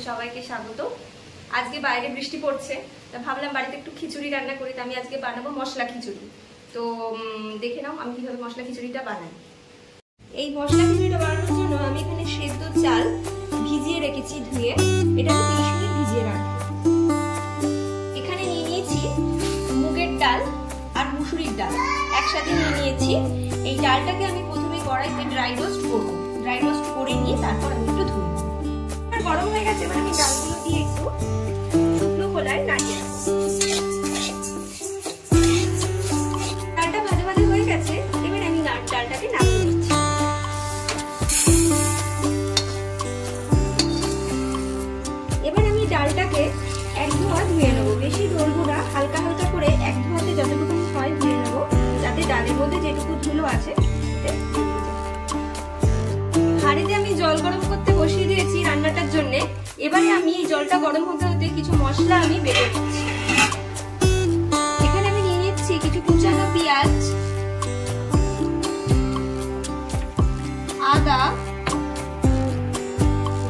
সবাইকে স্বাগত। আজকে বাইরে বৃষ্টি পড়ছে, তা ভাবলাম বাড়িতে একটু খিচুড়ি রান্না করি। আমি আজকে বানাবো মশলা খিচুড়ি। তো দেখে নাও আমি কিভাবে মশলা খিচুড়িটা বানাই। এই মশলা খিচুড়িটা বানানোর জন্য আমি এখানে সেদ্ধ চাল ভিজিয়ে রেখেছি ধুয়ে, এটা আমি 30 মিনিট ভিজিয়ে রাখবো। এখানে নিয়ে নিয়েছি মুগের ডাল আর মুসুরির ডাল একসাথে নিয়ে নিয়েছি। এই ডালটাকে আমি প্রথমে কড়াইতে ড্রাই রোস্ট করব। ড্রাই রোস্ট করে নিয়ে তারপর আমি একটু ধুই। গরম হয়ে গেছে, এবার আমি ডালগুলো দিয়ে একটু শুকনো খোলায় নাড়িয়ে রাখবো। ডালটা ভাজা ভাজা হয়ে গেছে, এবার আমি ডালটাকে নামিয়ে নিচ্ছি। এবার আমি ডালটাকে এক ধোয়া ধুয়ে নেবো, বেশি ধরবো না, হালকা হালকা করে এক ধোয়াতে যতটুকু হয় ধুয়ে নেবো, যাতে ডালের মধ্যে যেটুকু ধুলো আছে। হাঁড়িতে আমি জল গরম করতে বসিয়ে দিয়েছি রান্নাটার জন্য। এবারে আমি এই জলটা গরম হতে হতে কিছু মশলা আমি বেটে নিচ্ছি। এখানে আমি নিয়ে নিচ্ছি কিছু কুচানো পেঁয়াজ, আদা,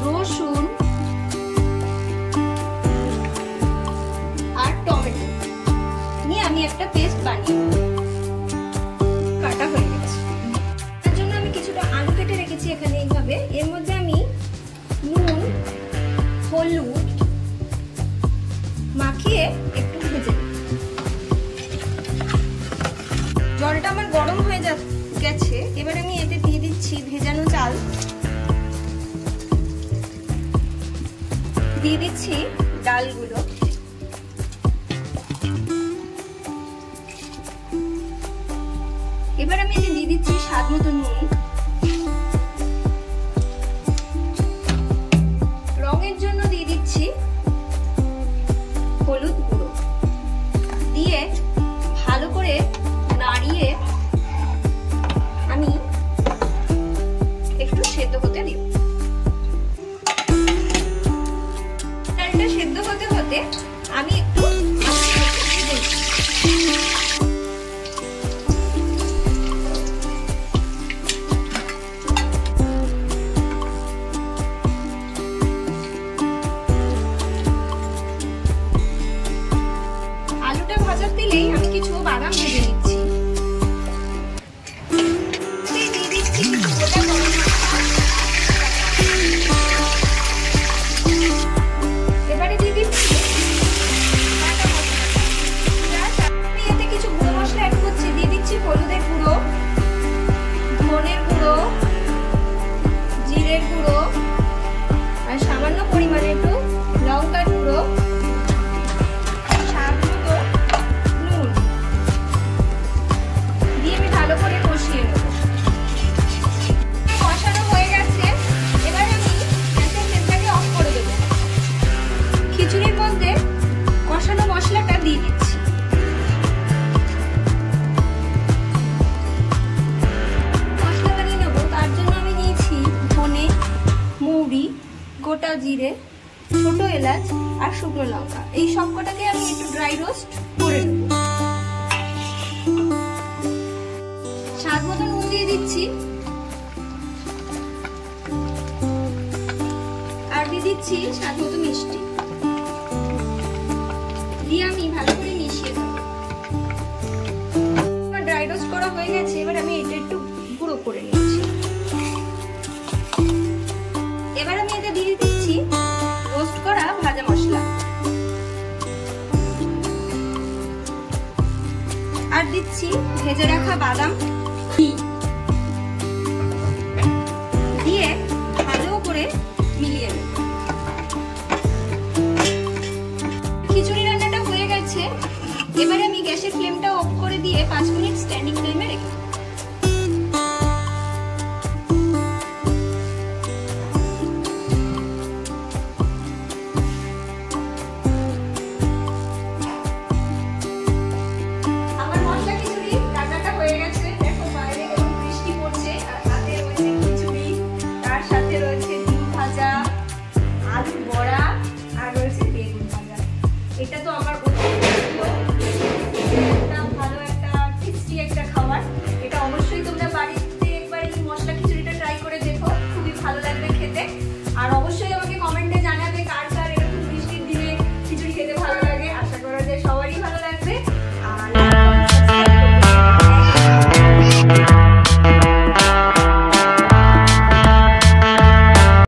রসুন আর টমেটো নিয়ে আমি একটা পেস্ট বানিয়ে কাটা হয়ে গেছে। তার জন্য আমি কিছুটা আলু কেটে রেখেছি এখানে এইভাবে। এর মধ্যে আমি নুন, হলুদ মাখিয়ে একটু ভেজে নিই। জলটা আমার গরম হয়ে গেছে, এবার আমি এতে দিয়ে দিচ্ছি ভেজানো চাল, দিয়ে দিচ্ছি ডালগুলো, এবার আমি এতে দিয়ে দিচ্ছি স্বাদ মতো নুন, রঙের জন্য দিয়ে দিচ্ছি হলুদ গুঁড়ো, দিয়ে ভালো করে নাড়িয়ে আমি একটু সেদ্ধ হতে দিব। ডালটা সেদ্ধ হতে হতে আমি একটু দিলেই আমি কিছু বাদাম ভেজে নিচ্ছি। দিয়ে দিচ্ছি কিছু গোটা গরম মশলা, এবারে দিয়ে দিচ্ছি বাটা মশলা। এতে কিছু গুঁড়ো মশলা অ্যাড করছি, দিয়ে দিচ্ছি হলুদের গুঁড়ো, ধনের গুঁড়ো, জিরের গুঁড়ো আর সামান্য পরিমাণে একটু লঙ্কার গুঁড়ো, ভালো করে কষিয়ে নেব। কষানো হয়ে গেছে, এবার আমি গ্যাসের ফ্লেমটাকে অফ করে দেব। খিচুড়ির মধ্যে কষানো মশলাটা দিয়ে দিচ্ছি। মশলা বানিয়ে নেব, তার জন্য আমি নিয়েছি ধনে, মৌরি, গোটা জিরে, ছোট এলাচ আর শুকনো লঙ্কা। এই সবকটাকে আমি একটু ড্রাই রোস্ট করে নেব। স্বাদ মতো নুন দিয়ে দিচ্ছি আর দিয়ে দিচ্ছি স্বাদ মতো মিষ্টি, দিয়ে আমি ভালো করে মিশিয়ে দেবো। আমার ড্রাই রোস্ট করা হয়ে গেছে, এবার আমি এটা একটু গুঁড়ো করে নিচ্ছি। এবার আমি এটা দিয়ে দিচ্ছি রোস্ট করা ভাজা মশলা। দিচ্ছি ভেজে রাখা বাদাম, দিয়ে ভালো করে মিলিয়ে নেব। খিচুড়ি রান্নাটা হয়ে গেছে। এবারে আমি গ্যাসের ফ্লেমটা অফ করে দিয়ে 5 মিনিট স্ট্যান্ডিং টাইমে রেখে